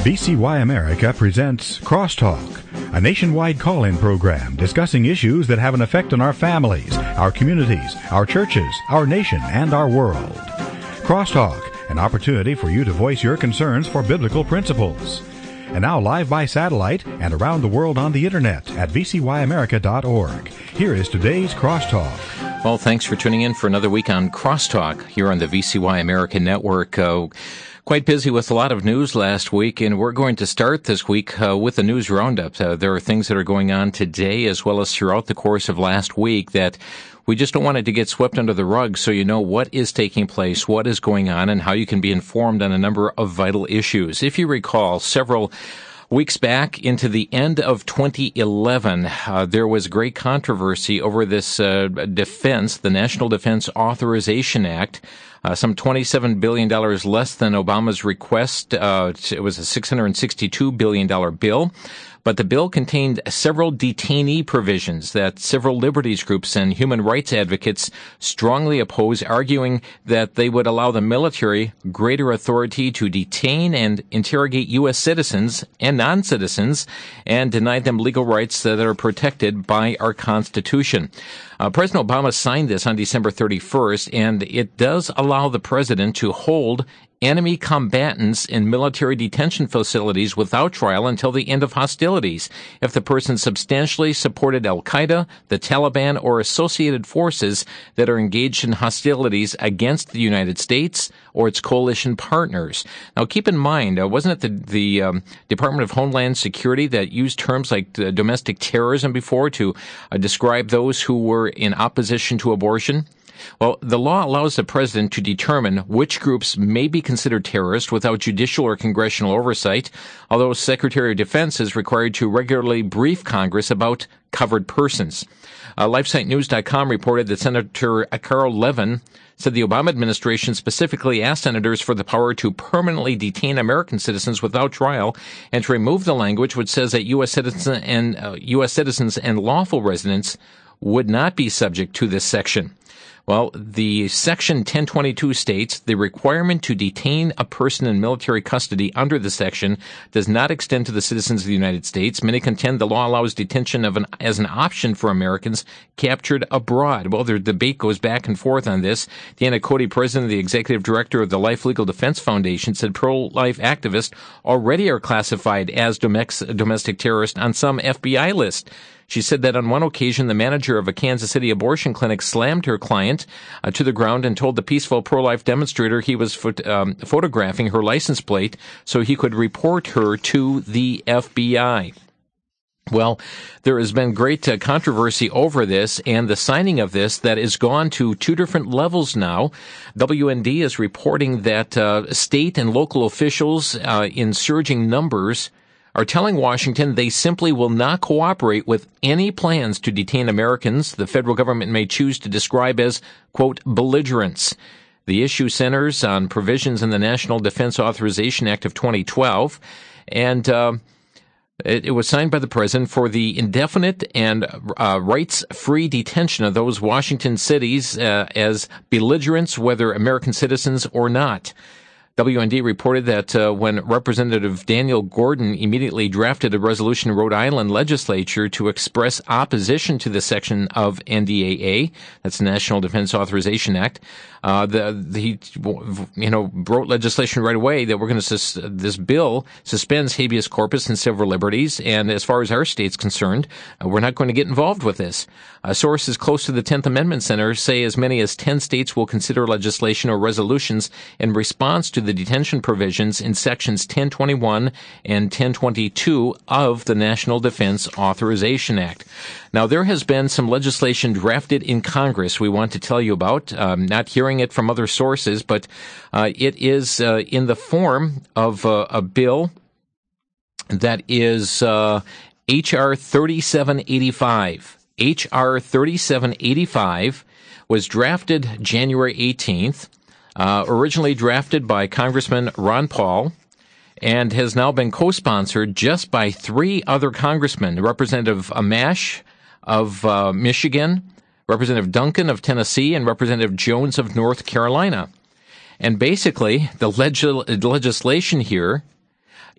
VCY America presents Crosstalk, a nationwide call-in program discussing issues that have an effect on our families, our communities, our churches, our nation, and our world. Crosstalk, an opportunity for you to voice your concerns for biblical principles. And now live by satellite and around the world on the internet at vcyamerica.org. Here is today's Crosstalk. Well, thanks for tuning in for another week on Crosstalk here on the VCY America Network. Quite busy with a lot of news last week, and we're going to start this week with a news roundup. There are things that are going on today as well as throughout the course of last week that we just don't want it to get swept under the rug, so you know what is taking place, what is going on, and how you can be informed on a number of vital issues. If you recall, several weeks back into the end of 2011, there was great controversy over this defense, the National Defense Authorization Act. Some $27 billion less than Obama's request. It was a $662 billion bill. But the bill contained several detainee provisions that several liberties groups and human rights advocates strongly oppose, arguing that they would allow the military greater authority to detain and interrogate U.S. citizens and non-citizens and deny them legal rights that are protected by our Constitution. President Obama signed this on December 31st, and it does allow the president to hold enemy combatants in military detention facilities without trial until the end of hostilities if the person substantially supported al-Qaeda, the Taliban, or associated forces that are engaged in hostilities against the United States or its coalition partners. Now, keep in mind, wasn't it the Department of Homeland Security that used terms like domestic terrorism before to describe those who were in opposition to abortion? Well, the law allows the president to determine which groups may be considered terrorist without judicial or congressional oversight, although Secretary of Defense is required to regularly brief Congress about covered persons. LifeSiteNews.com reported that Senator Carl Levin said the Obama administration specifically asked senators for the power to permanently detain American citizens without trial and to remove the language which says that U.S. citizens and lawful residents would not be subject to this section. Well, the Section 1022 states the requirement to detain a person in military custody under the section does not extend to the citizens of the United States. Many contend the law allows detention as an option for Americans captured abroad. Well, the debate goes back and forth on this. Deanna Cody, president of the executive director of the Life Legal Defense Foundation, said pro-life activists already are classified as domestic terrorists on some FBI list. She said that on one occasion, the manager of a Kansas City abortion clinic slammed her client to the ground and told the peaceful pro-life demonstrator he was photographing her license plate so he could report her to the FBI. Well, there has been great controversy over this and the signing of this that has gone to two different levels now. WND is reporting that state and local officials in surging numbers are telling Washington they simply will not cooperate with any plans to detain Americans the federal government may choose to describe as, quote, belligerents. The issue centers on provisions in the National Defense Authorization Act of 2012, and it was signed by the president for the indefinite and rights-free detention of those Washington cities as belligerents, whether American citizens or not. WND reported that when Representative Daniel Gordon immediately drafted a resolution in Rhode Island legislature to express opposition to the section of NDAA, that's the National Defense Authorization Act, he wrote legislation right away that we're going to this bill suspends habeas corpus and civil liberties, and as far as our state's concerned, we're not going to get involved with this. Sources close to the 10th Amendment Center say as many as 10 states will consider legislation or resolutions in response to the detention provisions in sections 1021 and 1022 of the National Defense Authorization Act. Now, there has been some legislation drafted in Congress we want to tell you about, not hearing it from other sources, but it is in the form of a bill that is H.R. 3785. H.R. 3785 was drafted January 18th, originally drafted by Congressman Ron Paul, and has now been co-sponsored just by three other congressmen, Representative Amash of Michigan, Representative Duncan of Tennessee, and Representative Jones of North Carolina. And basically, the legislation here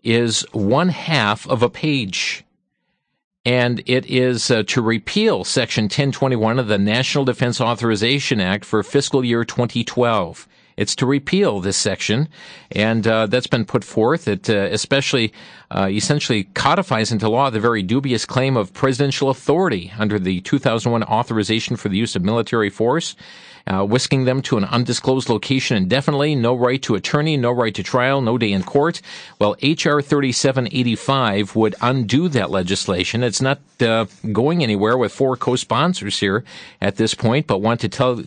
is 1/2 of a page. And it is to repeal Section 1021 of the National Defense Authorization Act for fiscal year 2012. It's to repeal this section, and that's been put forth. It especially essentially codifies into law the very dubious claim of presidential authority under the 2001 Authorization for the Use of Military Force, whisking them to an undisclosed location indefinitely, no right to attorney, no right to trial, no day in court. Well, H.R. 3785 would undo that legislation. It's not going anywhere with 4 co-sponsors here at this point, but want to tell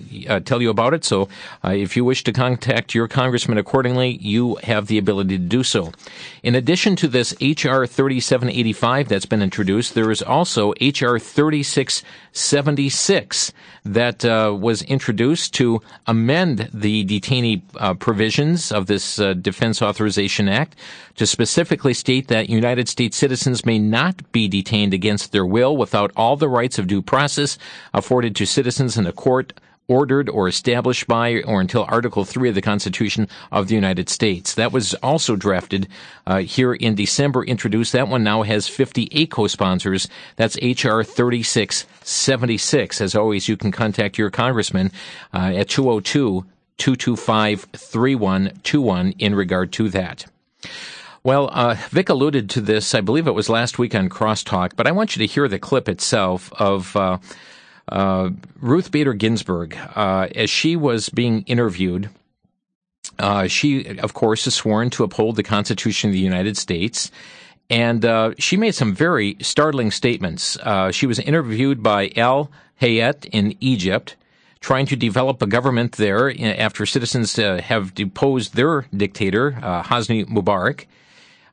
you about it. So if you wish to contact your congressman accordingly, you have the ability to do so. In addition to this H.R. 3785 that's been introduced, there is also H.R. 3676 that was introduced to amend the detainee provisions of this Defense Authorization Act to specifically state that United States citizens may not be detained against their will without all the rights of due process afforded to citizens in a court ordered or established by or until Article 3 of the Constitution of the United States. That was also drafted here in December, introduced. That one now has 58 co-sponsors. That's H.R. 3676. As always, you can contact your congressman at 202-225-3121 in regard to that. Well, Vic alluded to this, I believe it was last week on Crosstalk, but I want you to hear the clip itself of Ruth Bader Ginsberg, as she was being interviewed. She, of course, is sworn to uphold the Constitution of the United States, and she made some very startling statements. She was interviewed by Al Hayat in Egypt, trying to develop a government there after citizens have deposed their dictator, Hosni Mubarak.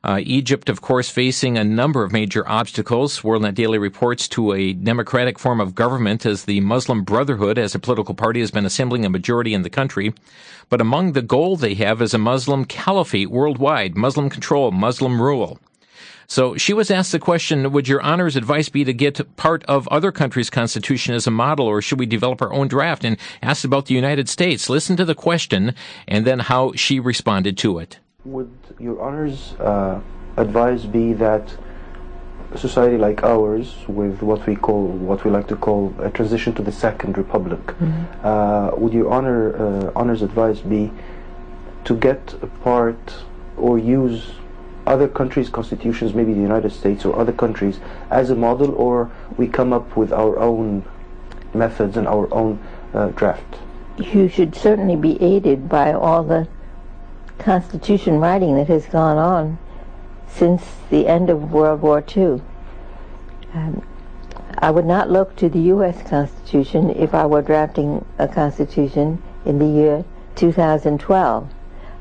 Egypt, of course, facing a number of major obstacles. WorldNet Daily reports to a democratic form of government as the Muslim Brotherhood, as a political party, has been assembling a majority in the country. But among the goal they have is a Muslim caliphate worldwide, Muslim control, Muslim rule. So she was asked the question, would your honor's advice be to get part of other countries' constitution as a model, or should we develop our own draft? And asked about the United States. Listen to the question and then how she responded to it. Would your honor's advice be that a society like ours, with what we like to call a transition to the Second Republic, would your honor's advice be to get a part or use other countries' constitutions, maybe the United States or other countries, as a model, or we come up with our own methods and our own draft? You should certainly be aided by all the Constitution writing that has gone on since the end of World War II. I would not look to the U.S. Constitution if I were drafting a Constitution in the year 2012.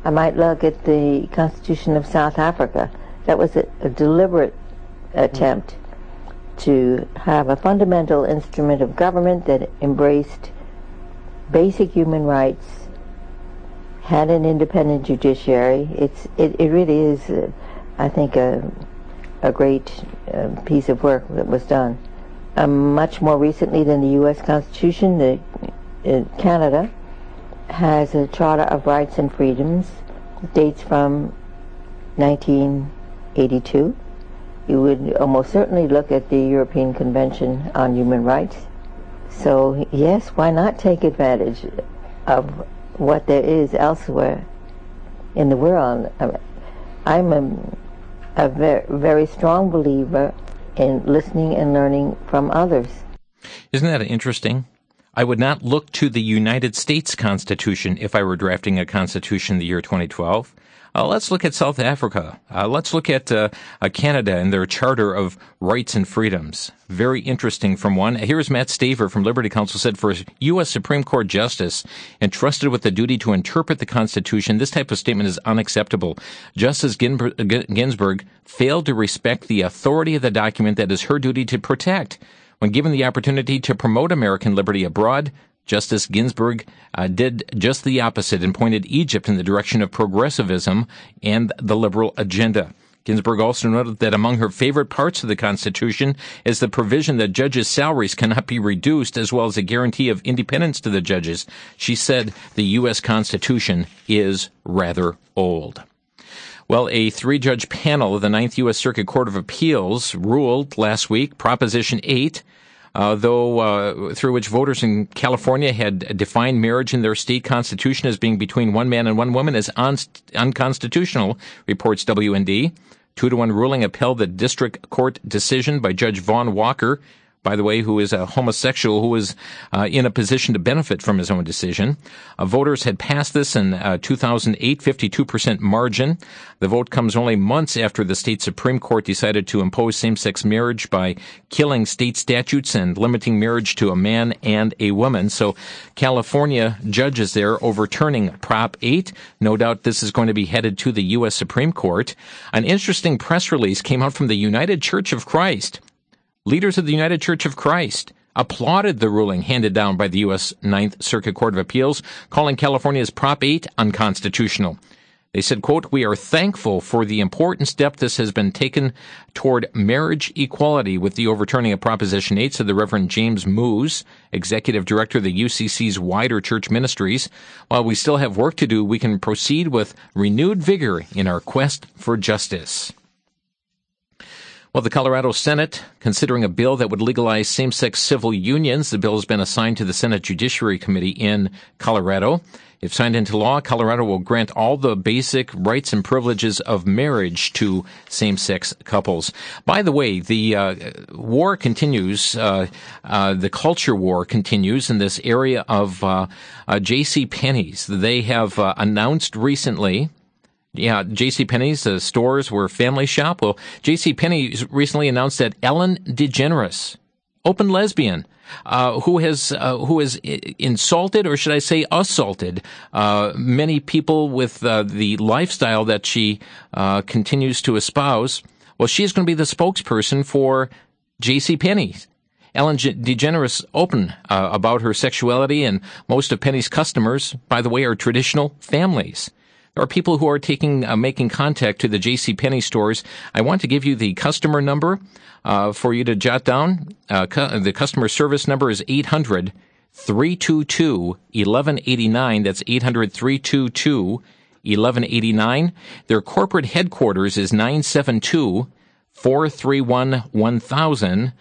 I might look at the Constitution of South Africa. That was a deliberate attempt to have a fundamental instrument of government that embraced basic human rights, had an independent judiciary. It really is, I think, a great piece of work that was done. Much more recently than the U.S. Constitution, Canada has a Charter of Rights and Freedoms. It dates from 1982. You would almost certainly look at the European Convention on Human Rights. So yes, why not take advantage of what there is elsewhere in the world? I'm a very, very strong believer in listening and learning from others. Isn't that interesting? I would not look to the United States Constitution if I were drafting a constitution in the year 2012. Let's look at South Africa. Let's look at Canada and their Charter of Rights and Freedoms. Very interesting from one. Here's Matt Staver from Liberty Counsel said, for a U.S. Supreme Court justice entrusted with the duty to interpret the Constitution, this type of statement is unacceptable. Justice Ginsburg failed to respect the authority of the document that is her duty to protect. When given the opportunity to promote American liberty abroad, Justice Ginsburg did just the opposite and pointed Egypt in the direction of progressivism and the liberal agenda. Ginsburg also noted that among her favorite parts of the Constitution is the provision that judges' salaries cannot be reduced, as well as a guarantee of independence to the judges. She said the U.S. Constitution is rather old. Well, a 3-judge panel of the Ninth U.S. Circuit Court of Appeals ruled last week Proposition 8, through which voters in California had defined marriage in their state constitution as being between one man and one woman, as unconstitutional, reports WND. 2-1 ruling upheld the district court decision by Judge Vaughn Walker, by the way, who is a homosexual who was in a position to benefit from his own decision. Voters had passed this in 2008, 52% margin. The vote comes only months after the state Supreme Court decided to impose same-sex marriage by killing state statutes and limiting marriage to a man and a woman. So California judges there overturning Prop 8. No doubt this is going to be headed to the U.S. Supreme Court. An interesting press release came out from the United Church of Christ. Leaders of the United Church of Christ applauded the ruling handed down by the U.S. Ninth Circuit Court of Appeals, calling California's Prop 8 unconstitutional. They said, quote, "We are thankful for the important step this has been taken toward marriage equality with the overturning of Proposition 8, said the Reverend James Moose, Executive Director of the UCC's wider church ministries. While we still have work to do, we can proceed with renewed vigor in our quest for justice." Well, the Colorado Senate, considering a bill that would legalize same-sex civil unions, the bill has been assigned to the Senate Judiciary Committee in Colorado. If signed into law, Colorado will grant all the basic rights and privileges of marriage to same-sex couples. By the way, the war continues, the culture war continues in this area of J.C. Penney's. They have announced recently. Yeah, JCPenney's stores were family shop. Well, JCPenney recently announced that Ellen DeGeneres, open lesbian, who has insulted, or should I say assaulted, many people with the lifestyle that she continues to espouse. Well, she's going to be the spokesperson for JCPenney. Ellen DeGeneres open about her sexuality, and most of Penney's customers, by the way, are traditional families. There are people who are making contact to the JCPenney stores. I want to give you the customer number for you to jot down. The customer service number is 800-322-1189. That's 800-322-1189. Their corporate headquarters is 972-431-1000.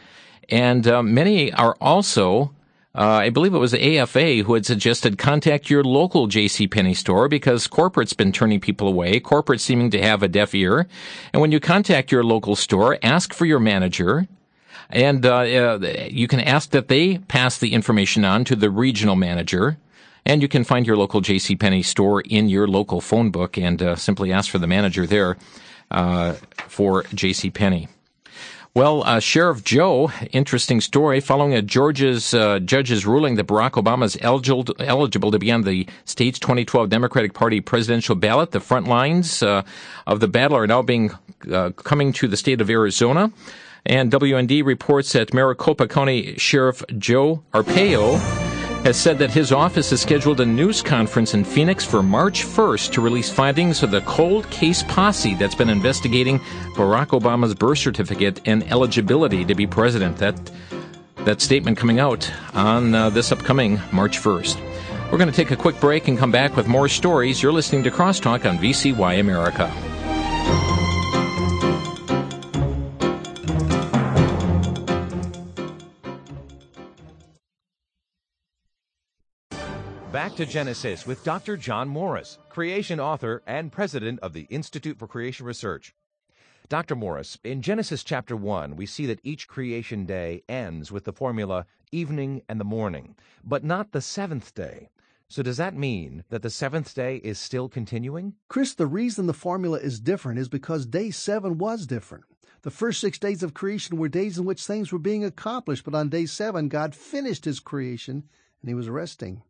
And many are also... I believe it was the AFA who had suggested contact your local JCPenney store because corporate's been turning people away, corporate seeming to have a deaf ear. And when you contact your local store, ask for your manager, and you can ask that they pass the information on to the regional manager. And you can find your local JCPenney store in your local phone book and simply ask for the manager there for JCPenney. Well, Sheriff Joe, interesting story. Following a judge's ruling that Barack Obama is eligible to be on the state's 2012 Democratic Party presidential ballot, the front lines of the battle are now coming to the state of Arizona. And WND reports that Maricopa County Sheriff Joe Arpaio has said that his office has scheduled a news conference in Phoenix for March 1st to release findings of the cold case posse that's been investigating Barack Obama's birth certificate and eligibility to be president. That statement coming out on this upcoming March 1st. We're going to take a quick break and come back with more stories. You're listening to Crosstalk on VCY America. Back to Genesis with Dr. John Morris, creation author and president of the Institute for Creation Research. Dr. Morris, in Genesis chapter 1, we see that each creation day ends with the formula evening and the morning, but not the seventh day. So does that mean that the seventh day is still continuing? Chris, the reason the formula is different is because day 7 was different. The first 6 days of creation were days in which things were being accomplished, but on day 7, God finished his creation and he was resting.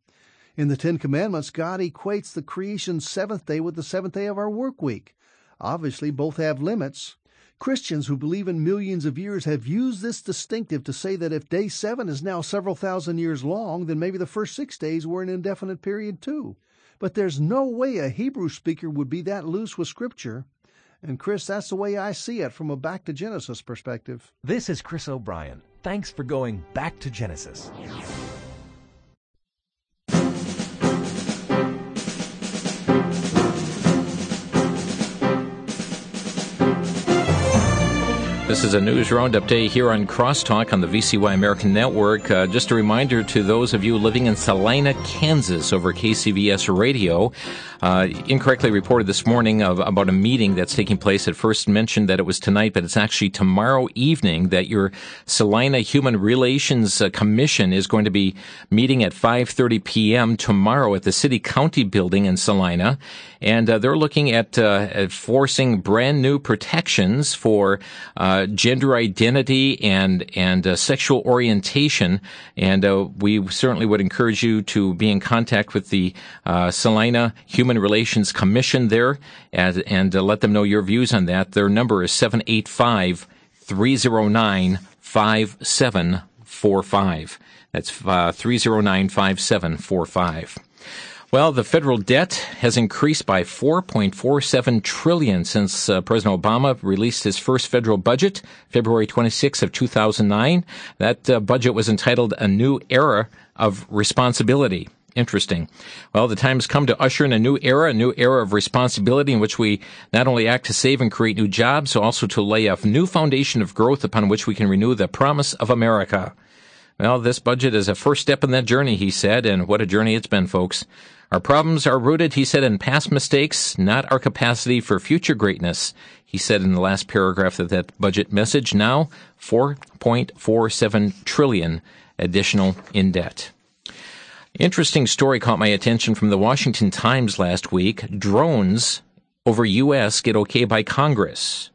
In the Ten Commandments, God equates the creation's seventh day with the seventh day of our work week. Obviously, both have limits. Christians who believe in millions of years have used this distinctive to say that if day 7 is now several thousand years long, then maybe the first 6 days were an indefinite period too. But there's no way a Hebrew speaker would be that loose with Scripture. And Chris, that's the way I see it from a Back to Genesis perspective. This is Chris O'Brien. Thanks for going back to Genesis. This is a news roundup day here on Crosstalk on the VCY American Network. Just a reminder to those of you living in Salina, Kansas, over KCVS Radio. Incorrectly reported this morning about a meeting that's taking place. It first mentioned that it was tonight, but it's actually tomorrow evening that your Salina Human Relations Commission is going to be meeting at 5:30 p.m. tomorrow at the City County Building in Salina. And they're looking at forcing brand new protections for gender identity and sexual orientation. And we certainly would encourage you to be in contact with the Salina Human Relations Commission there and let them know your views on that. Their number is 785-309-5745. That's 309-5745. Well, the federal debt has increased by $4.47 trillion since President Obama released his first federal budget, February 26 of 2009. That budget was entitled A New Era of Responsibility. Interesting. Well, the time has come to usher in a new era of responsibility in which we not only act to save and create new jobs, but also to lay a new foundation of growth upon which we can renew the promise of America. Well, this budget is a first step in that journey, he said, and what a journey it's been, folks. Our problems are rooted, he said, in past mistakes, not our capacity for future greatness, he said in the last paragraph of that budget message. Now, $4.47 trillion additional in debt. Interesting story caught my attention from the Washington Times last week. Drones over U.S. get okay by Congress.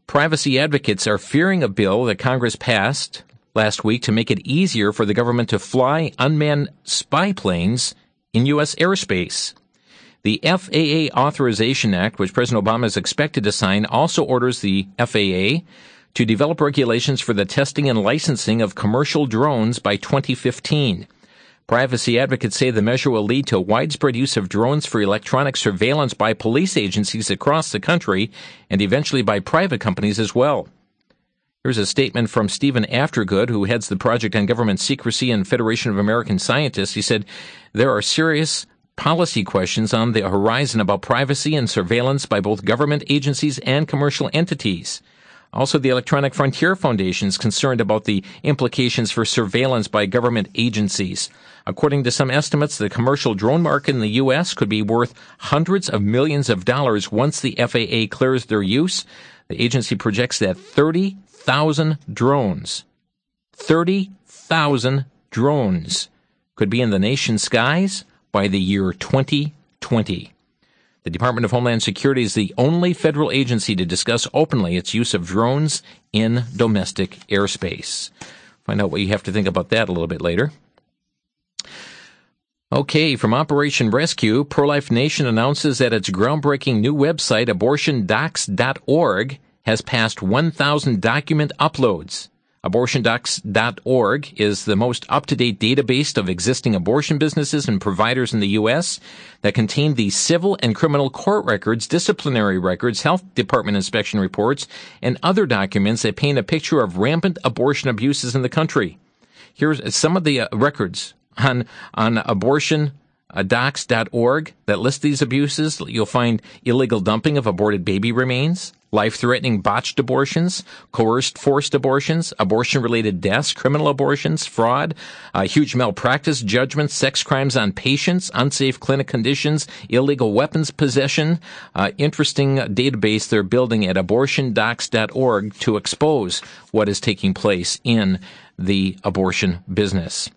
Privacy advocates are fearing a bill that Congress passed last week to make it easier for the government to fly unmanned spy planes in U.S. airspace. The FAA Authorization Act, which President Obama is expected to sign, also orders the FAA to develop regulations for the testing and licensing of commercial drones by 2015. Privacy advocates say the measure will lead to widespread use of drones for electronic surveillance by police agencies across the country and eventually by private companies as well. Here's a statement from Stephen Aftergood, who heads the Project on Government Secrecy and Federation of American Scientists. He said, there are serious policy questions on the horizon about privacy and surveillance by both government agencies and commercial entities. Also, the Electronic Frontier Foundation is concerned about the implications for surveillance by government agencies. According to some estimates, the commercial drone market in the U.S. could be worth hundreds of millions of dollars once the FAA clears their use. The agency projects that 30,000 drones could be in the nation's skies by the year 2020. The Department of Homeland Security is the only federal agency to discuss openly its use of drones in domestic airspace. Find out what you have to think about that a little bit later. Okay, from Operation Rescue, Pro-Life Nation announces that its groundbreaking new website, abortiondocs.org, has passed 1,000 document uploads. Abortiondocs.org is the most up-to-date database of existing abortion businesses and providers in the U.S. that contain the civil and criminal court records, disciplinary records, health department inspection reports, and other documents that paint a picture of rampant abortion abuses in the country. Here's some of the records on abortiondocs.org that list these abuses. You'll find illegal dumping of aborted baby remains, life-threatening botched abortions, coerced forced abortions, abortion-related deaths, criminal abortions, fraud, huge malpractice judgments, sex crimes on patients, unsafe clinic conditions, illegal weapons possession. Interesting database they're building at abortiondocs.org to expose what is taking place in the abortion business.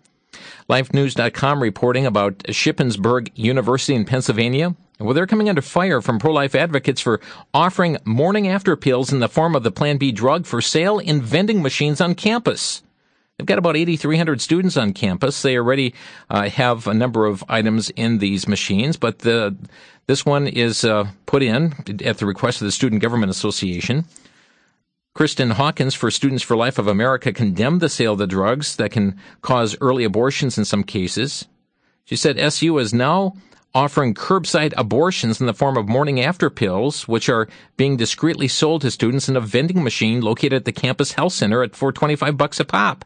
LifeNews.com reporting about Shippensburg University in Pennsylvania. Well, they're coming under fire from pro-life advocates for offering morning after pills in the form of the Plan B drug for sale in vending machines on campus. They've got about 8,300 students on campus. They already have a number of items in these machines, but this one is put in at the request of the Student Government Association. Kristen Hawkins for Students for Life of America condemned the sale of the drugs that can cause early abortions in some cases. She said SU is now offering curbside abortions in the form of morning after pills, which are being discreetly sold to students in a vending machine located at the campus health center for $25 a pop.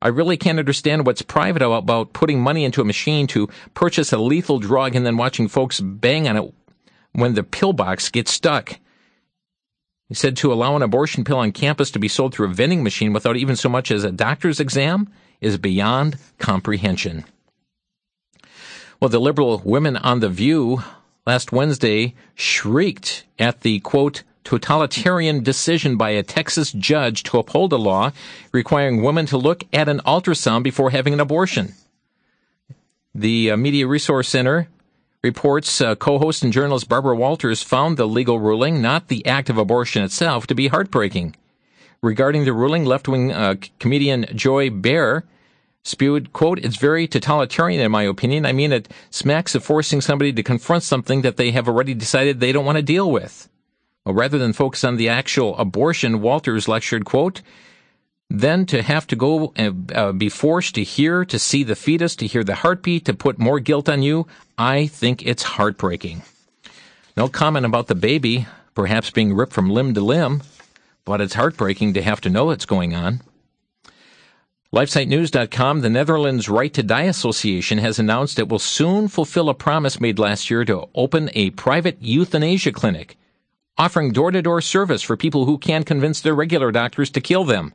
I really can't understand what's private about putting money into a machine to purchase a lethal drug and then watching folks bang on it when the pill box gets stuck. He said to allow an abortion pill on campus to be sold through a vending machine without even so much as a doctor's exam is beyond comprehension. Well, the liberal women on The View last Wednesday shrieked at the, quote, totalitarian decision by a Texas judge to uphold a law requiring women to look at an ultrasound before having an abortion. The Media Resource Center reports co-host and journalist Barbara Walters found the legal ruling, not the act of abortion itself, to be heartbreaking. Regarding the ruling, left-wing comedian Joy Behar spewed, quote, it's very totalitarian in my opinion. I mean, it smacks of forcing somebody to confront something that they have already decided they don't want to deal with. Well, rather than focus on the actual abortion, Walters lectured, quote, then to have to go be forced to hear, to see the fetus, to hear the heartbeat, to put more guilt on you, I think it's heartbreaking. No comment about the baby, perhaps being ripped from limb to limb, but it's heartbreaking to have to know what's going on. LifeSiteNews.com, the Netherlands Right to Die Association has announced it will soon fulfill a promise made last year to open a private euthanasia clinic, offering door-to-door service for people who can't convince their regular doctors to kill them.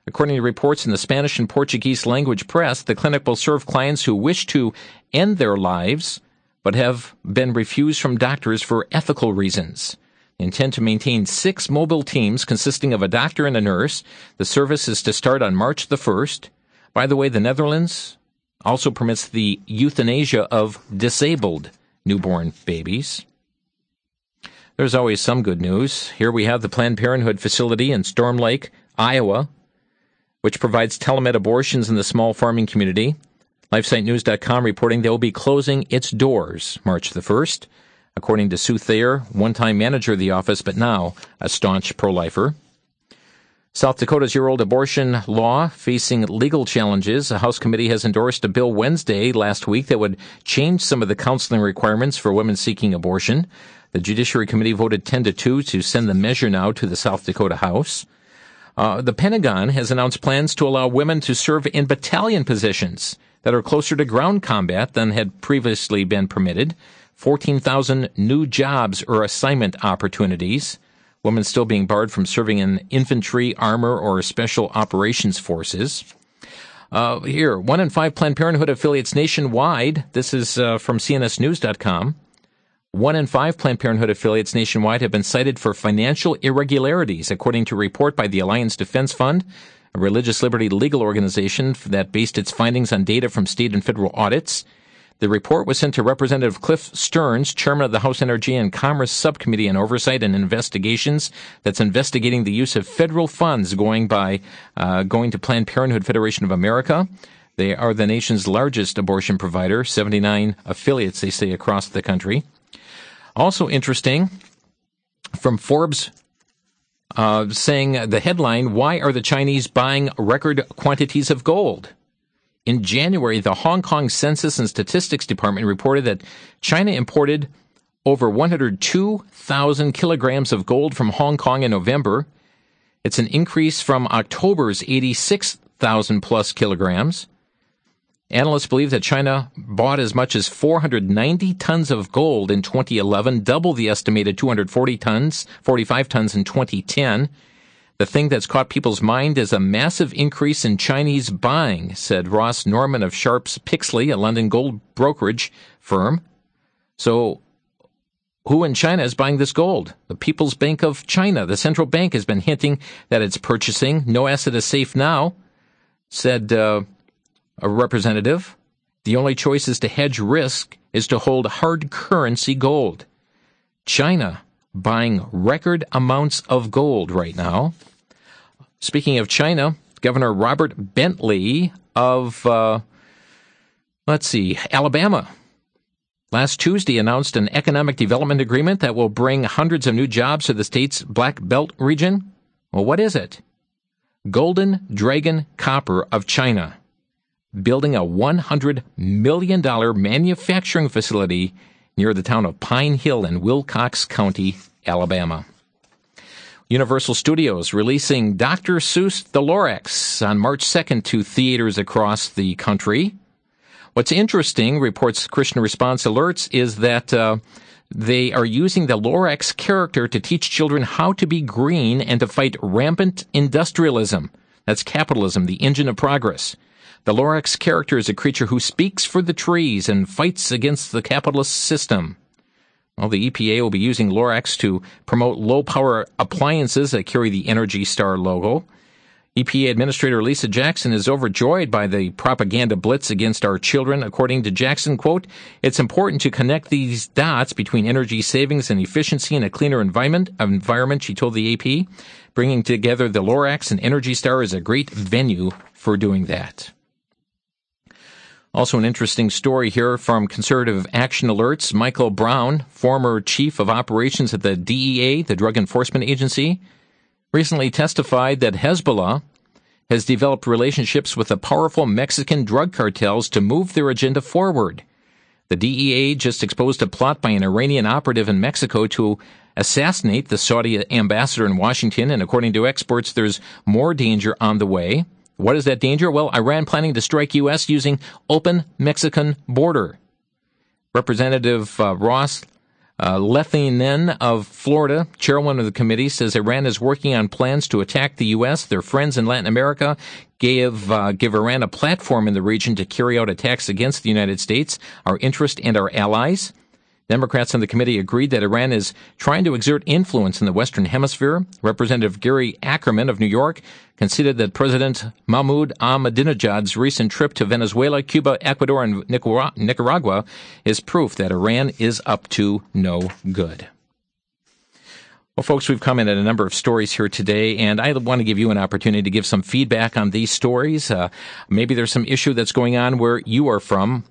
According to reports in the Spanish and Portuguese language press, the clinic will serve clients who wish to end their lives but have been refused from doctors for ethical reasons. They intend to maintain 6 mobile teams consisting of a doctor and a nurse. The service is to start on March the 1st. By the way, the Netherlands also permits the euthanasia of disabled newborn babies. There's always some good news. Here we have the Planned Parenthood facility in Storm Lake, Iowa, which provides telemed abortions in the small farming community. LifeSiteNews.com reporting they will be closing its doors March the 1st, according to Sue Thayer, one-time manager of the office, but now a staunch pro-lifer. South Dakota's year-old abortion law facing legal challenges. A House committee has endorsed a bill Wednesday last week that would change some of the counseling requirements for women seeking abortion. The Judiciary Committee voted 10-2 to send the measure now to the South Dakota House. The Pentagon has announced plans to allow women to serve in battalion positions that are closer to ground combat than had previously been permitted. 14,000 new jobs or assignment opportunities. Women still being barred from serving in infantry, armor, or special operations forces. Here, 1 in 5 Planned Parenthood affiliates nationwide. This is from CNSNews.com. 1 in 5 Planned Parenthood affiliates nationwide have been cited for financial irregularities, according to a report by the Alliance Defense Fund, a religious liberty legal organization that based its findings on data from state and federal audits. The report was sent to Representative Cliff Stearns, chairman of the House Energy and Commerce Subcommittee on Oversight and Investigations, that's investigating the use of federal funds going to Planned Parenthood Federation of America. They are the nation's largest abortion provider, 79 affiliates, they say, across the country. Also interesting, from Forbes, saying the headline, why are the Chinese buying record quantities of gold? In January, the Hong Kong Census and Statistics Department reported that China imported over 102,000 kilograms of gold from Hong Kong in November. It's an increase from October's 86,000 plus kilograms. Analysts believe that China bought as much as 490 tons of gold in 2011, double the estimated 45 tons in 2010. The thing that's caught people's mind is a massive increase in Chinese buying, said Ross Norman of Sharps Pixley, a London gold brokerage firm. So who in China is buying this gold? The People's Bank of China. The central bank has been hinting that it's purchasing. No asset is safe now, said a representative. The only choice is to hedge risk is to hold hard currency gold. China buying record amounts of gold right now. Speaking of China, Governor Robert Bentley of, Alabama, last Tuesday announced an economic development agreement that will bring hundreds of new jobs to the state's Black Belt region. Well, what is it? Golden Dragon Copper of China, building a $100 million manufacturing facility near the town of Pine Hill in Wilcox County, Alabama. Universal Studios releasing Dr. Seuss The Lorax on March 2nd to theaters across the country. What's interesting, reports Christian Response Alerts, is that they are using the Lorax character to teach children how to be green and to fight rampant industrialism. That's capitalism, the engine of progress. The Lorax character is a creature who speaks for the trees and fights against the capitalist system. Well, the EPA will be using Lorax to promote low-power appliances that carry the Energy Star logo. EPA Administrator Lisa Jackson is overjoyed by the propaganda blitz against our children. According to Jackson, quote, "It's important to connect these dots between energy savings and efficiency in a cleaner environment," she told the AP. Bringing together the Lorax and Energy Star is a great venue for doing that. Also an interesting story here from Conservative Action Alerts. Michael Brown, former chief of operations at the DEA, the Drug Enforcement Agency, recently testified that Hezbollah has developed relationships with the powerful Mexican drug cartels to move their agenda forward. The DEA just exposed a plot by an Iranian operative in Mexico to assassinate the Saudi ambassador in Washington, and according to experts, there's more danger on the way. What is that danger? Well, Iran planning to strike U.S. using open Mexican border. Representative Ross Lethinen of Florida, chairwoman of the committee, says Iran is working on plans to attack the U.S. Their friends in Latin America give Iran a platform in the region to carry out attacks against the United States, our interest, and our allies. Democrats on the committee agreed that Iran is trying to exert influence in the Western Hemisphere. Representative Gary Ackerman of New York considered that President Mahmoud Ahmadinejad's recent trip to Venezuela, Cuba, Ecuador, and Nicaragua is proof that Iran is up to no good. Well, folks, we've commented a number of stories here today, and I want to give you an opportunity to give some feedback on these stories. Maybe there's some issue that's going on where you are from.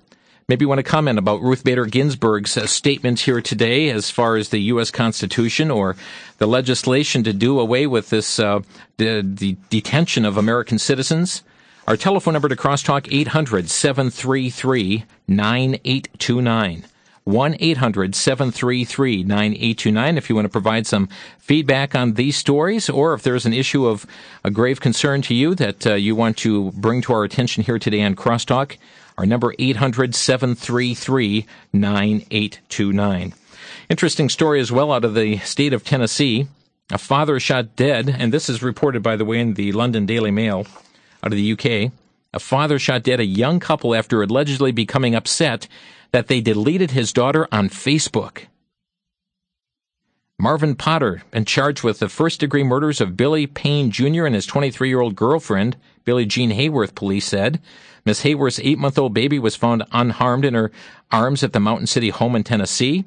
Maybe you want to comment about Ruth Bader Ginsberg's statement here today as far as the U.S. Constitution or the legislation to do away with this the detention of American citizens. Our telephone number to Crosstalk, 800-733-9829. 1-800-733-9829 if you want to provide some feedback on these stories, or if there's an issue of a grave concern to you that you want to bring to our attention here today on Crosstalk. Our number, 800-733-9829. Interesting story as well out of the state of Tennessee. A father shot dead, and this is reported, by the way, in the London Daily Mail out of the UK. A father shot dead a young couple after allegedly becoming upset that they deleted his daughter on Facebook. Marvin Potter been charged with the first-degree murders of Billy Payne Jr. and his 23-year-old girlfriend, Billie Jean Hayworth, police said. Miss Hayworth's 8-month-old baby was found unharmed in her arms at the Mountain City home in Tennessee.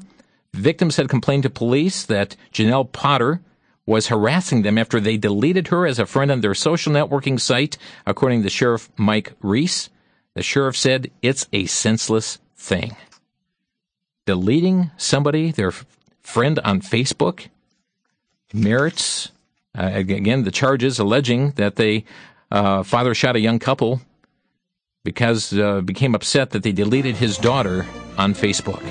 Victims had complained to police that Janelle Potter was harassing them after they deleted her as a friend on their social networking site, according to Sheriff Mike Reese. The sheriff said it's a senseless thing. Deleting somebody, their friend on Facebook, merits, again, the charges alleging that they father shot a young couple because became upset that they deleted his daughter on Facebook.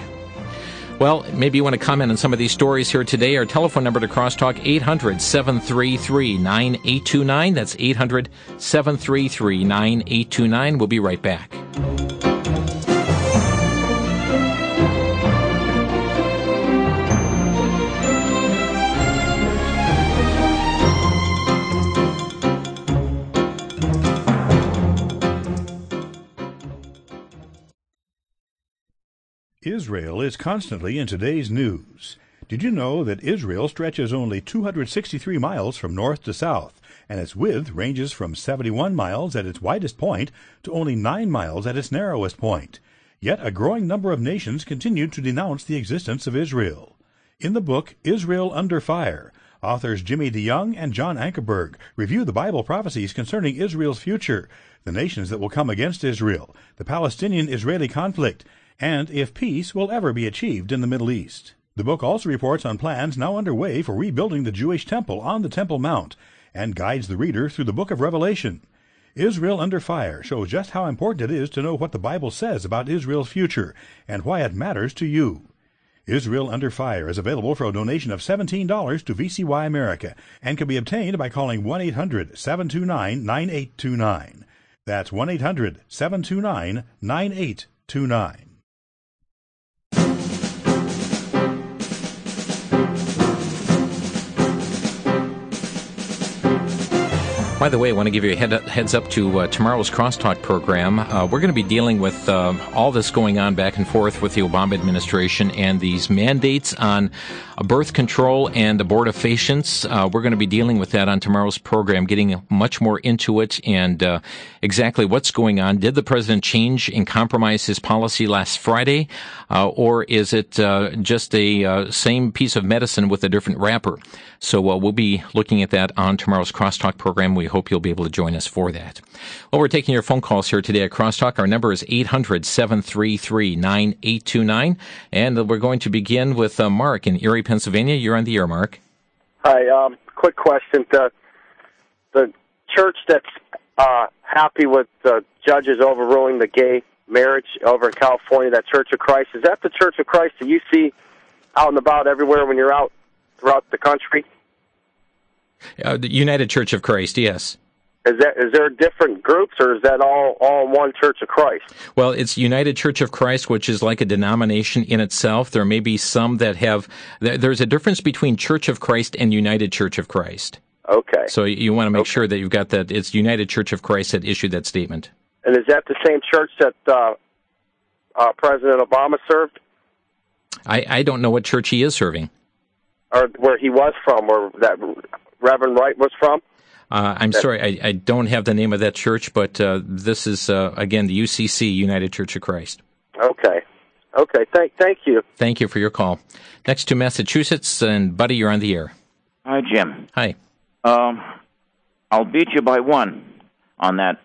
Well, maybe you want to comment on some of these stories here today. Our telephone number to Crosstalk, 800-733-9829. That's 800-733-9829. We'll be right back. Israel is constantly in today's news. Did you know that Israel stretches only 263 miles from north to south, and its width ranges from 71 miles at its widest point to only 9 miles at its narrowest point? Yet a growing number of nations continue to denounce the existence of Israel. In the book Israel Under Fire, authors Jimmy DeYoung and John Ankerberg review the Bible prophecies concerning Israel's future, the nations that will come against Israel, the Palestinian-Israeli conflict, and if peace will ever be achieved in the Middle East. The book also reports on plans now underway for rebuilding the Jewish temple on the Temple Mount and guides the reader through the book of Revelation. Israel Under Fire shows just how important it is to know what the Bible says about Israel's future and why it matters to you. Israel Under Fire is available for a donation of $17 to VCY America and can be obtained by calling 1-800-729-9829. That's 1-800-729-9829. By the way, I want to give you a heads up to tomorrow's Crosstalk program. We're going to be dealing with all this going on back and forth with the Obama administration and these mandates on birth control and abortifacients. We're going to be dealing with that on tomorrow's program, getting much more into it and exactly what's going on. Did the president change and compromise his policy last Friday, or is it just a same piece of medicine with a different wrapper? So we'll be looking at that on tomorrow's Crosstalk program. We hope you'll be able to join us for that. Well, we're taking your phone calls here today at Crosstalk. Our number is 800-733-9829. And we're going to begin with Mark in Erie, Pennsylvania. You're on the air, Mark. Hi. Quick question. The church that's happy with the judges overruling the gay marriage over in California, that Church of Christ, is that the Church of Christ that you see out and about everywhere when you're out throughout the country? The United Church of Christ, yes. Is there different groups, or is that all one Church of Christ? Well, it's United Church of Christ, which is like a denomination in itself. There may be some that have... There's a difference between Church of Christ and United Church of Christ. Okay. So you want to make sure that you've got that. It's United Church of Christ that issued that statement. And is that the same church that President Obama served? I don't know what church he is serving. Or where he was from, or that Reverend Wright was from? I'm sorry, I don't have the name of that church, but this is, again, the UCC, United Church of Christ. Okay. Thank you. Thank you for your call. Next to Massachusetts, and Buddy, you're on the air. Hi, Jim. Hi. I'll beat you by one on that.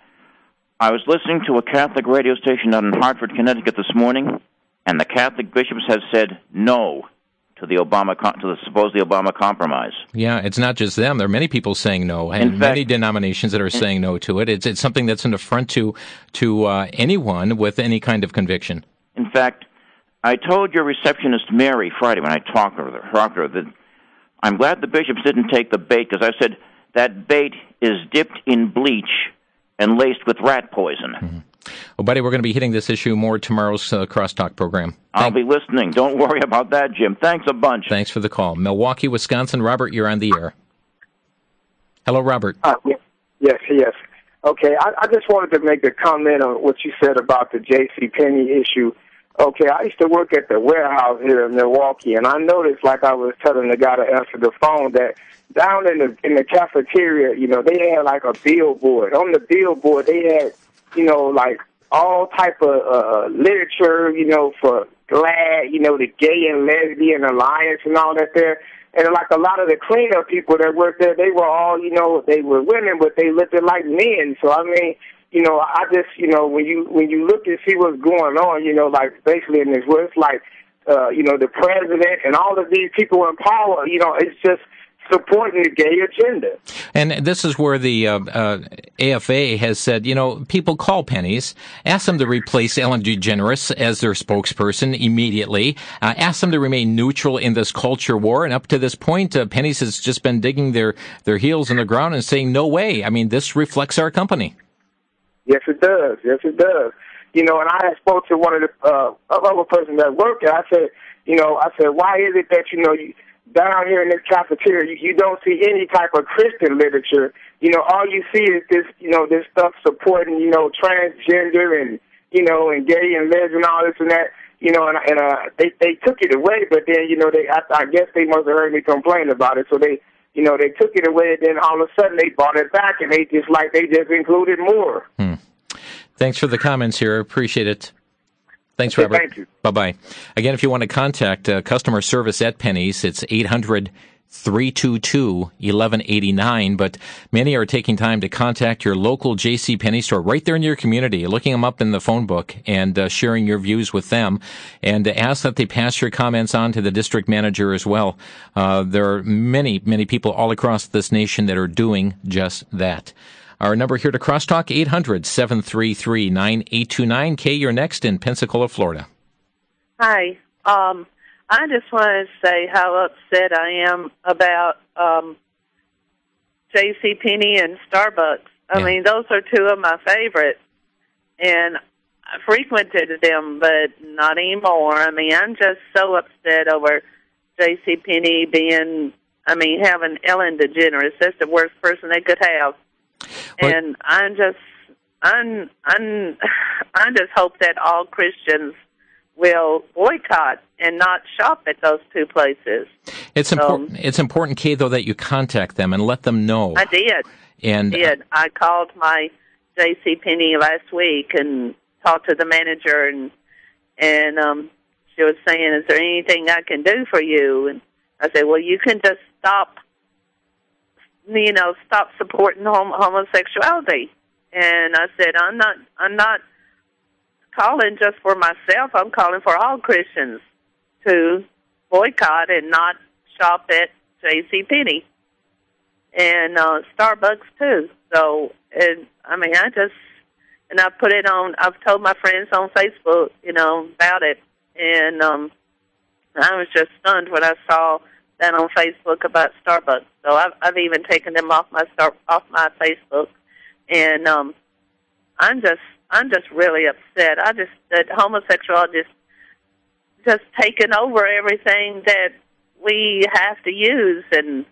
I was listening to a Catholic radio station out in Hartford, Connecticut this morning, and the Catholic bishops have said no to the supposedly Obama compromise. Yeah, it's not just them. There are many people saying no, and many denominations that are saying no to it. It's something that's an affront to anyone with any kind of conviction. In fact, I told your receptionist Mary Friday when I talked to her that I'm glad the bishops didn't take the bait, because I said that bait is dipped in bleach and laced with rat poison. Mm-hmm. Well, buddy, we're going to be hitting this issue more tomorrow's Crosstalk program. I'll be listening. Don't worry about that, Jim. Thanks a bunch. Thanks for the call. Milwaukee, Wisconsin. Robert, you're on the air. Hello, Robert. Yes. Okay, I just wanted to make a comment on what you said about the JCPenney issue. Okay, I used to work at the warehouse here in Milwaukee, and I noticed, like I was telling the guy to answer the phone, that down in the cafeteria, they had like a billboard. On the billboard, they had, like all type of literature, for GLAAD, the Gay and Lesbian Alliance and all that there. And like a lot of the cleanup people that worked there, they were all, they were women, but they looked like men. So, I mean, I just, when you look and see what's going on, like basically in this world, it's like, the president and all of these people in power, it's just supporting the gay agenda. And this is where the AFA has said, people call Penny's, ask them to replace Ellen DeGeneres as their spokesperson immediately, ask them to remain neutral in this culture war. And up to this point, Penny's has just been digging their heels in the ground and saying, no way. I mean, this reflects our company. Yes, it does. And I had spoke to one of the other person that worked there. I said, why is it that, down here in this cafeteria, you don't see any type of Christian literature. All you see is this, this stuff supporting, transgender and, and gay and lesbian and all this and that, they took it away, but then, I guess they must have heard me complain about it. So they took it away, and then all of a sudden they brought it back, and they just included more. Thanks for the comments here. I appreciate it. Thanks, Robert. Thank you. Bye-bye. Again, if you want to contact customer service at Penny's, it's 800-322-1189. But many are taking time to contact your local JCPenney store right there in your community, looking them up in the phone book and sharing your views with them. And ask that they pass your comments on to the district manager as well. There are many, many people all across this nation that are doing just that. Our number here to Crosstalk, 800-733-9829. Kay, you're next in Pensacola, Florida. Hi. I just want to say how upset I am about JCPenney and Starbucks. I mean, those are two of my favorites, and I frequented them, but not anymore. I mean, I'm just so upset over JCPenney having Ellen DeGeneres. That's the worst person they could have. And I just hope that all Christians will boycott and not shop at those two places. It's important. It's important, Kay, though, that you contact them and let them know. I did. I called my JCPenney last week and talked to the manager, and she was saying, "Is there anything I can do for you?" And I said, "Well, you can just stop supporting homosexuality." And I said, "I'm not calling just for myself. I'm calling for all Christians to boycott and not shop at JCPenney and Starbucks too." So, I've put it on. I've told my friends on Facebook, about it, and I was just stunned when I saw that on Facebook about Starbucks. So I've even taken them off my Facebook, and I'm just really upset. That homosexuality just taken over everything that we have to use, and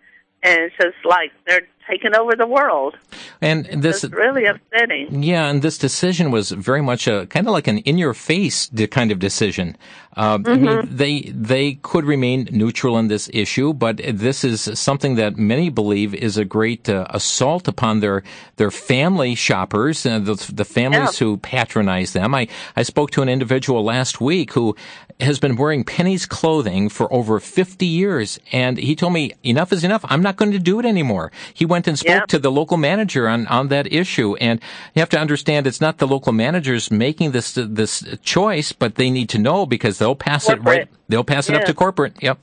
it's just like they're taking over the world. And this is really upsetting. Yeah, and this decision was very much a kind of like an in-your-face kind of decision. I mean, they could remain neutral in this issue, but this is something that many believe is a great assault upon their family shoppers, the families who patronize them. I spoke to an individual last week who has been wearing Penny's clothing for over 50 years, and he told me, enough is enough. I'm not going to do it anymore. He went and spoke to the local manager on that issue, and you have to understand it's not the local managers making this choice, but they need to know because they'll pass corporate. it They'll pass it up to corporate. Yep.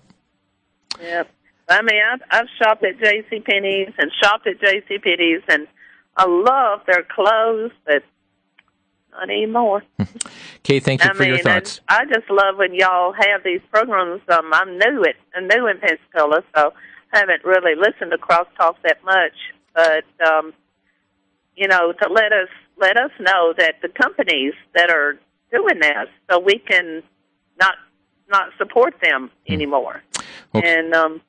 I mean, I've shopped at JCPenney's and and I love their clothes, but not anymore. Kay, thank you for your thoughts. I just love when y'all have these programs. I'm new in Pensacola, so I haven't really listened to Crosstalk that much. But to let us know that the companies that are doing this, so we can not support them anymore. Okay. And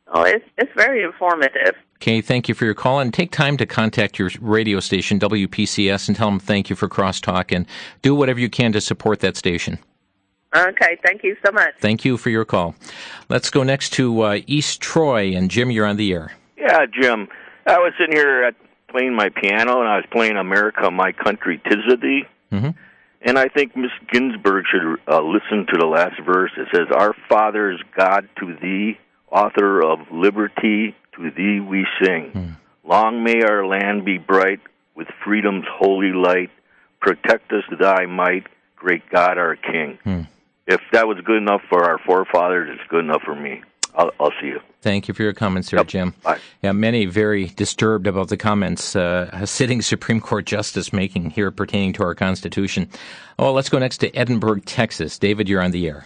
it's very informative. Okay, thank you for your call, and take time to contact your radio station, WPCS, and tell them thank you for Crosstalk, and do whatever you can to support that station. Okay, thank you so much. Thank you for your call. Let's go next to East Troy, and Jim, you're on the air. Yeah, Jim. I was sitting here playing my piano, and I was playing America, My Country, 'Tis of Thee. Mm-hmm. And I think Miss Ginsberg should listen to the last verse. It says, "Our fathers, God, to Thee, author of liberty, to Thee we sing. Long may our land be bright with freedom's holy light. Protect us, Thy might, great God, our King." If that was good enough for our forefathers, it's good enough for me. I'll see you. Thank you for your comments there, Jim. Bye. Yeah, many very disturbed about the comments a sitting Supreme Court Justice making here pertaining to our Constitution. Oh, let's go next to Edinburgh, Texas. David, you're on the air.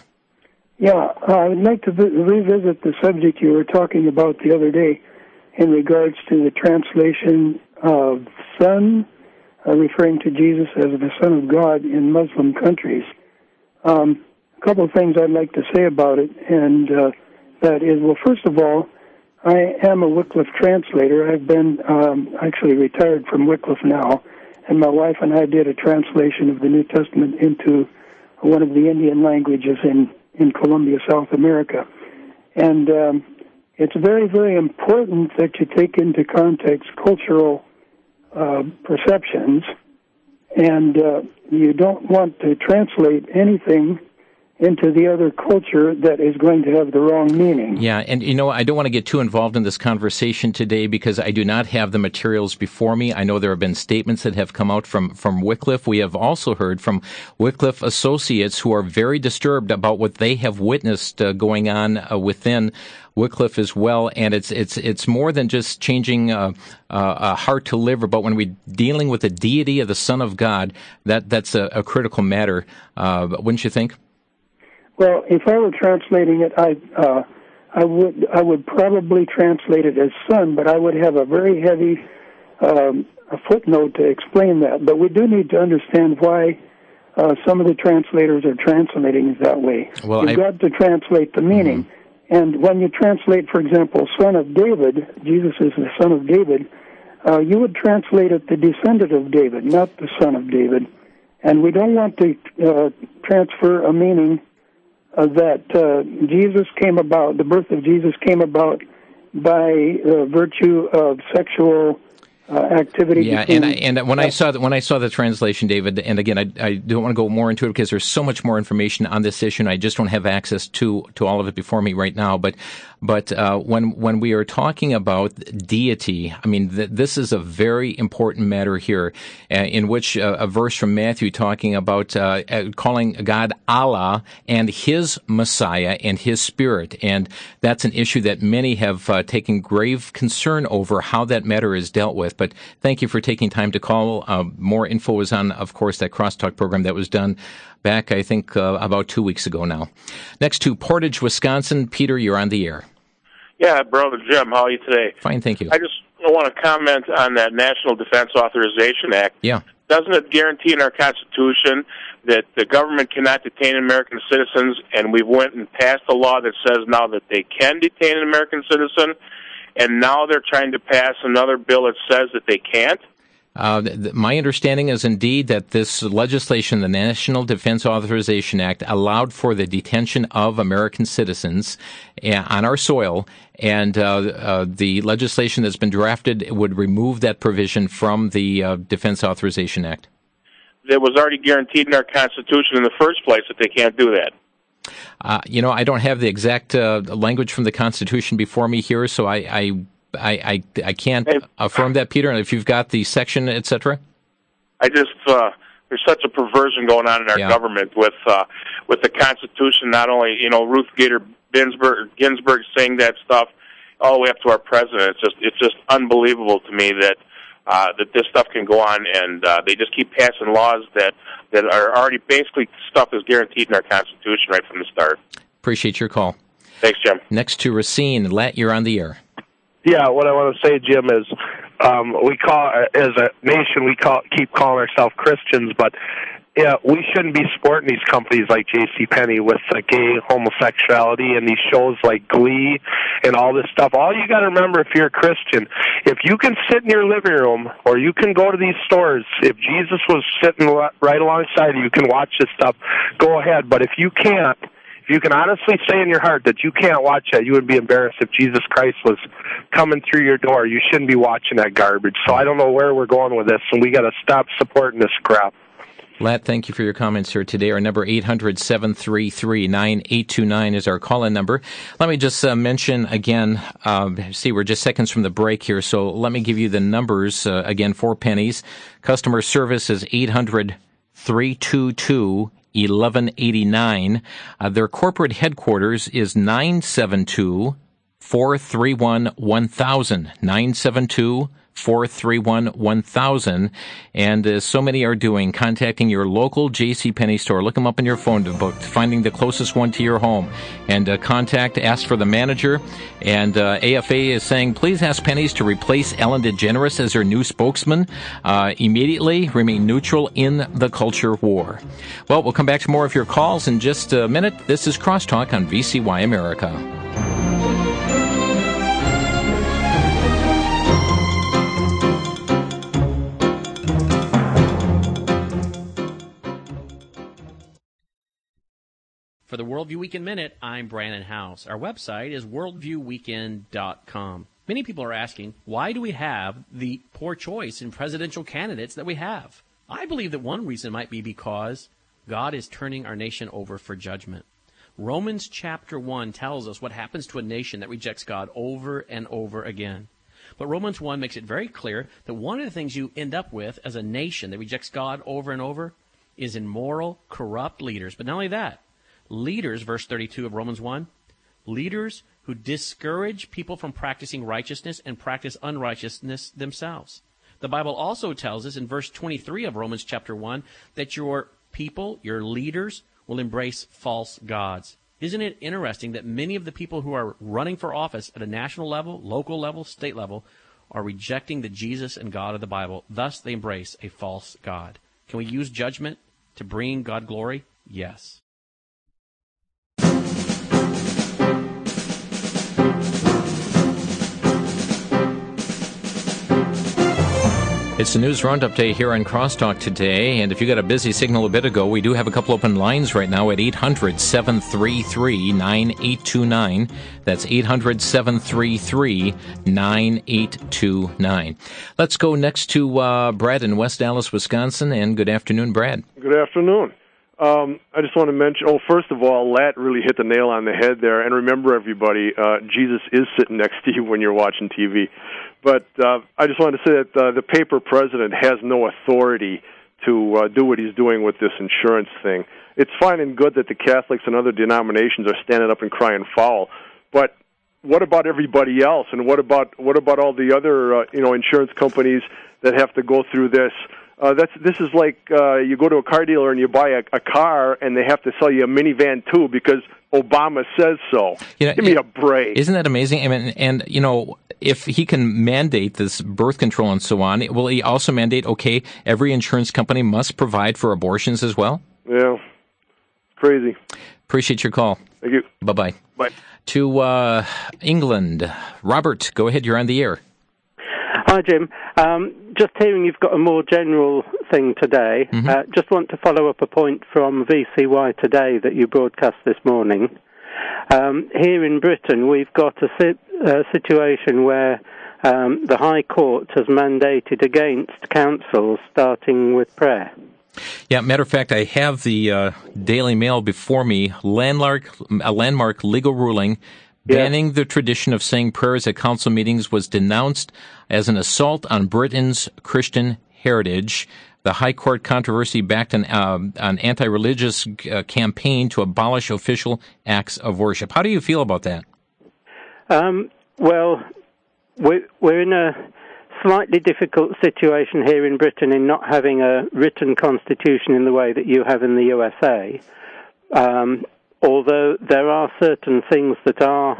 Yeah, I would like to revisit the subject you were talking about the other day in regards to the translation of Son, referring to Jesus as the Son of God in Muslim countries. A couple of things I'd like to say about it, and that is, well, first of all, I am a Wycliffe translator. I've been actually retired from Wycliffe now, and my wife and I did a translation of the New Testament into one of the Indian languages in Colombia, South America. And it's very, very important that you take into context cultural perceptions, and you don't want to translate anything into the other culture that is going to have the wrong meaning. Yeah, and I don't want to get too involved in this conversation today because I do not have the materials before me. I know there have been statements that have come out from Wycliffe. We have also heard from Wycliffe associates who are very disturbed about what they have witnessed going on within Wycliffe as well, and it's more than just changing a heart to liver, but when we're dealing with the deity of the Son of God, that's a critical matter, wouldn't you think? Well, if I were translating it, I would probably translate it as son, but I would have a very heavy a footnote to explain that. But we do need to understand why some of the translators are translating it that way. Well, You've got to translate the meaning. Mm-hmm. And when you translate, for example, Son of David, Jesus is the Son of David, you would translate it the descendant of David, not the son of David. And we don't want to transfer a meaning that Jesus came about, the birth of Jesus came about by virtue of sexual activity. Yeah, and when I saw the translation, David, and again, I don't want to go more into it because there's so much more information on this issue, and I just don't have access to all of it before me right now. But when we are talking about deity, I mean, this is a very important matter here, in which a verse from Matthew talking about calling God Allah and His Messiah and His Spirit, and that's an issue that many have taken grave concern over how that matter is dealt with. But thank you for taking time to call. More info is on, of course, that Crosstalk program that was done back, I think, about 2 weeks ago now. Next to Portage, Wisconsin. Peter, you're on the air. Yeah, Brother Jim, how are you today? Fine, thank you. I just want to comment on that National Defense Authorization Act. Yeah. Doesn't it guarantee in our Constitution that the government cannot detain American citizens, and we went and passed a law that says now that they can detain an American citizen, and now they're trying to pass another bill that says that they can't? My understanding is indeed that this legislation, the National Defense Authorization Act, allowed for the detention of American citizens on our soil, and the legislation that's been drafted would remove that provision from the Defense Authorization Act. It was already guaranteed in our Constitution in the first place that they can't do that. I don't have the exact language from the Constitution before me here, so I can't affirm that, Peter. And if you've got the section, etc. There's such a perversion going on in our government with the Constitution. Not only Ruth Bader Ginsberg saying that stuff all the way up to our president. It's just unbelievable to me that this stuff can go on, and they just keep passing laws that are already basically stuff is guaranteed in our Constitution right from the start. Appreciate your call. Thanks, Jim. Next to Racine. Lat, you're on the air. Yeah, what I want to say, Jim, is we call, as a nation, keep calling ourselves Christians, but we shouldn't be supporting these companies like JCPenney with gay homosexuality and these shows like Glee and all this stuff. All you got to remember, if you're a Christian, if you can sit in your living room or you can go to these stores, if Jesus was sitting right alongside you, you can watch this stuff, go ahead. But if you can't, you can honestly say in your heart that you can't watch that, you would be embarrassed if Jesus Christ was coming through your door. You shouldn't be watching that garbage. So I don't know where we're going with this, and we got to stop supporting this crap. Lat, thank you for your comments here today. Our number 800-733-9829 is our call-in number. Let me just mention again, we're just seconds from the break here, so let me give you the numbers again for pennies. Customer service is 800-322-1189. Their corporate headquarters is 972-431-1000. 972-431-1000. And as so many are doing, contacting your local JCPenney store. Look them up in your phone book, finding the closest one to your home. And ask for the manager. And AFA is saying, please ask Pennies to replace Ellen DeGeneres as their new spokesman. Immediately remain neutral in the culture war. Well, we'll come back to more of your calls in just a minute. This is Crosstalk on VCY America. For the Worldview Weekend Minute, I'm Brandon House. Our website is worldviewweekend.com. Many people are asking, why do we have the poor choice in presidential candidates that we have? I believe that one reason might be because God is turning our nation over for judgment. Romans chapter 1 tells us what happens to a nation that rejects God over and over again. But Romans 1 makes it very clear that one of the things you end up with as a nation that rejects God over and over is immoral, corrupt leaders. But not only that, leaders, verse 32 of Romans 1, leaders who discourage people from practicing righteousness and practice unrighteousness themselves. The Bible also tells us in verse 23 of Romans chapter 1 that your people, your leaders, will embrace false gods. Isn't it interesting that many of the people who are running for office at a national level, local level, state level, are rejecting the Jesus and God of the Bible? Thus, they embrace a false God. Can we use judgment to bring God glory? Yes. It's the News Roundup Day here on Crosstalk today, and if you got a busy signal a bit ago, we do have a couple open lines right now at 800-733-9829. That's 800-733-9829. Let's go next to Brad in West Dallas, Wisconsin, and good afternoon, Brad. Good afternoon. I just want to mention, first of all, Lat really hit the nail on the head there. And remember, everybody, Jesus is sitting next to you when you're watching TV. But I just wanted to say that the paper president has no authority to do what he's doing with this insurance thing. It's fine and good that the Catholics and other denominations are standing up and crying foul, but what about everybody else? And what about all the other insurance companies that have to go through this? This is like you go to a car dealer and you buy a car, and they have to sell you a minivan too because Obama says so. Give me a break. Isn't that amazing? I mean, and if he can mandate this birth control and so on, will he also mandate, okay, every insurance company must provide for abortions as well? Yeah, crazy. Appreciate your call. Thank you. Bye-bye. Bye. To England, Robert, go ahead. You're on the air. Hi, Jim. Just hearing you've got a more general thing today, just want to follow up a point from VCY Today that you broadcast this morning. Here in Britain, we've got a situation where the High Court has mandated against councils starting with prayer. Yeah, matter of fact, I have the Daily Mail before me, a landmark legal ruling banning the tradition of saying prayers at council meetings was denounced as an assault on Britain's Christian heritage. The High Court controversy backed an anti-religious campaign to abolish official acts of worship. How do you feel about that? Well, we're in a slightly difficult situation here in Britain in not having a written constitution in the way that you have in the USA. Although there are certain things that are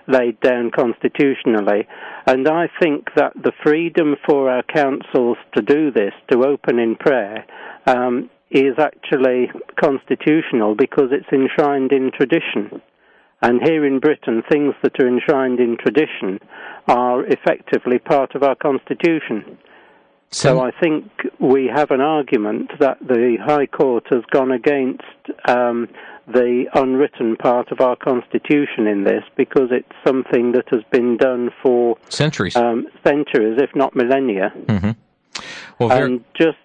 laid down constitutionally, and I think that the freedom for our councils to do this, to open in prayer, is actually constitutional because it's enshrined in tradition. And here in Britain, things that are enshrined in tradition are effectively part of our constitution. So I think we have an argument that the High Court has gone against the unwritten part of our Constitution in this because it's something that has been done for centuries, if not millennia. Mm-hmm. Well, and just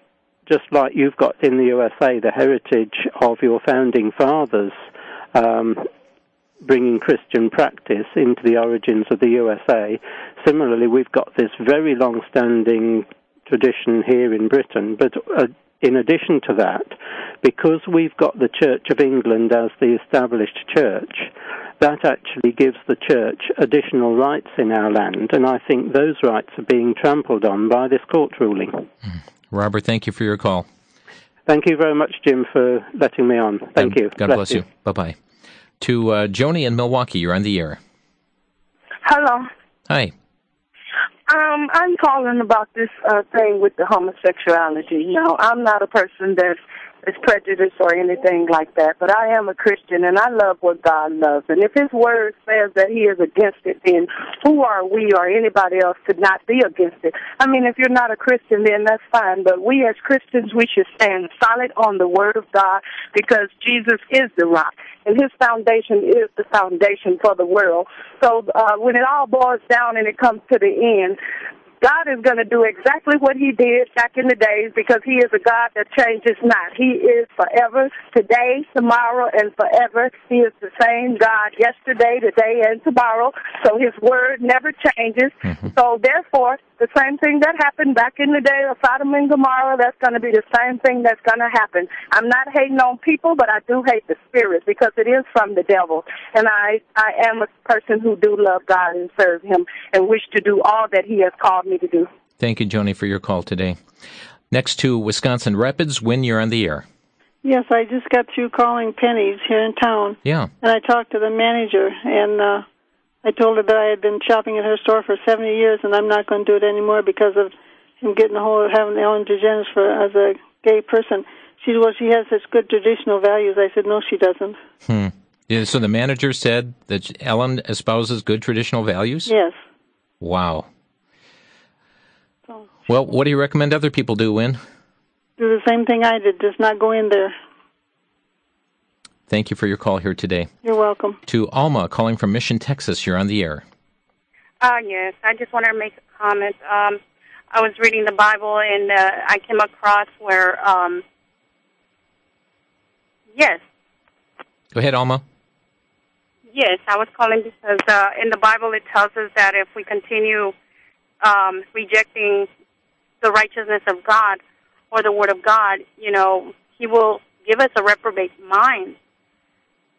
like you've got in the USA the heritage of your founding fathers bringing Christian practice into the origins of the USA, similarly we've got this very long-standing tradition here in Britain, but in addition to that, because we've got the Church of England as the established church, that actually gives the church additional rights in our land, and I think those rights are being trampled on by this court ruling. Robert, thank you for your call. Thank you very much, Jim, for letting me on. Thank you. God bless you. Bye-bye. To Joni in Milwaukee, you're on the air. Hello. Hi. I'm calling about this thing with the homosexuality. You know, I'm not a person that's prejudiced or anything like that, but I am a Christian, and I love what God loves. And if His Word says that He is against it, then who are we or anybody else to not be against it? I mean, if you're not a Christian, then that's fine, but we as Christians, we should stand solid on the Word of God because Jesus is the rock, and His foundation is the foundation for the world. So when it all boils down and it comes to the end, God is going to do exactly what He did back in the days because He is a God that changes not. He is forever, today, tomorrow, and forever. He is the same God yesterday, today, and tomorrow. So His Word never changes. Mm-hmm. So therefore, the same thing that happened back in the day of Sodom and Gomorrah, that's going to be the same thing that's going to happen. I'm not hating on people, but I do hate the spirit because it is from the devil. And I am a person who do love God and serve Him and wish to do all that He has called me to do. Thank you, Joni, for your call today. Next to Wisconsin Rapids, Wynn, you're on the air. Yes, I just got through calling Penny's here in town. Yeah. And I talked to the manager, and I told her that I had been shopping at her store for 70 years, and I'm not going to do it anymore because of him getting a hold of having Ellen DeGeneres as a gay person. She said, well, she has such good traditional values. I said, no, she doesn't. Yeah, so the manager said that Ellen espouses good traditional values? Yes. Wow. Well, what do you recommend other people do, Wynn? Do the same thing I did, just not go in there. Thank you for your call here today. You're welcome. To Alma, calling from Mission, Texas. You're on the air. Yes, I just want to make a comment. I was reading the Bible, and I came across where, yes. Go ahead, Alma. Yes, I was calling because in the Bible it tells us that if we continue rejecting the righteousness of God or the Word of God, He will give us a reprobate mind.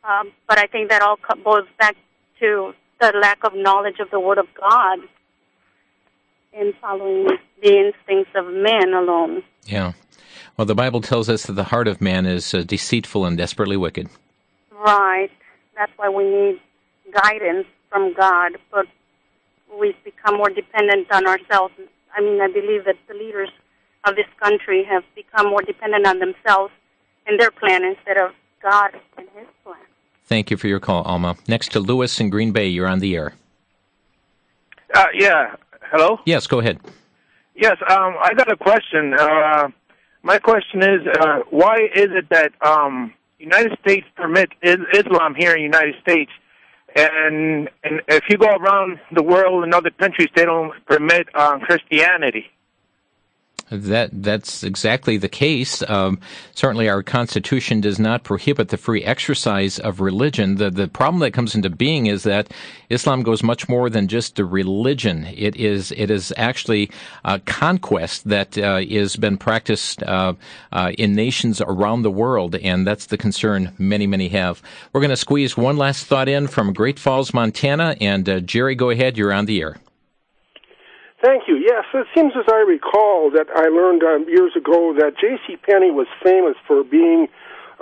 But I think that all goes back to the lack of knowledge of the Word of God and following the instincts of men alone. Yeah. Well, the Bible tells us that the heart of man is deceitful and desperately wicked. Right. That's why we need guidance from God, but we've become more dependent on ourselves. I believe that the leaders of this country have become more dependent on themselves and their plan instead of God and His plan. Thank you for your call, Alma. Next to Lewis in Green Bay, you're on the air. Yeah. Hello? Yes, go ahead. Yes, I got a question. My question is, why is it that United States permit Islam here in the United States, and if you go around the world in other countries, they don't permit Christianity? That's exactly the case. Certainly our Constitution does not prohibit the free exercise of religion. The problem that comes into being is that Islam goes much more than just a religion. It is actually a conquest that has been practiced in nations around the world, and that's the concern many have. We're going to squeeze one last thought in from Great Falls, Montana, and Jerry, go ahead. You're on the air. Thank you. Yes, it seems as I recall that I learned years ago that J.C. Penney was famous for being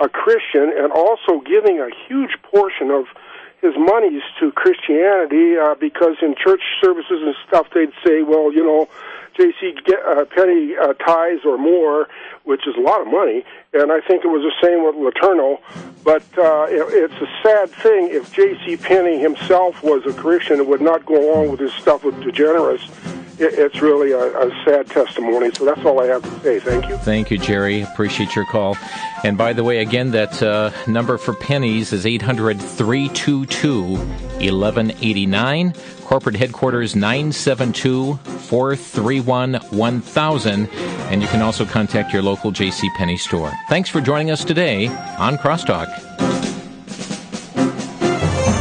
a Christian and also giving a huge portion of his monies to Christianity because in church services and stuff they'd say, well, J.C. Penney tithes or more, which is a lot of money, and I think it was the same with Letourneau. But it's a sad thing if J.C. Penney himself was a Christian and would not go along with his stuff with degenerates. It's really a sad testimony, so that's all I have to say. Thank you. Thank you, Jerry. Appreciate your call. And by the way, again, that number for pennies is 800-322-1189. Corporate headquarters 972-431-1000. And you can also contact your local J.C. Penney store. Thanks for joining us today on Crosstalk.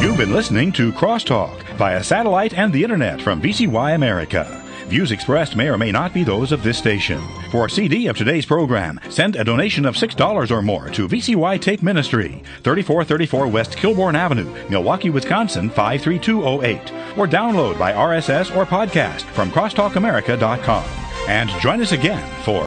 You've been listening to Crosstalk via satellite and the internet from VCY America. Views expressed may or may not be those of this station. For a CD of today's program, send a donation of $6 or more to VCY Tape Ministry, 3434 West Kilbourne Avenue, Milwaukee, Wisconsin, 53208. Or download by RSS or podcast from crosstalkamerica.com. And join us again for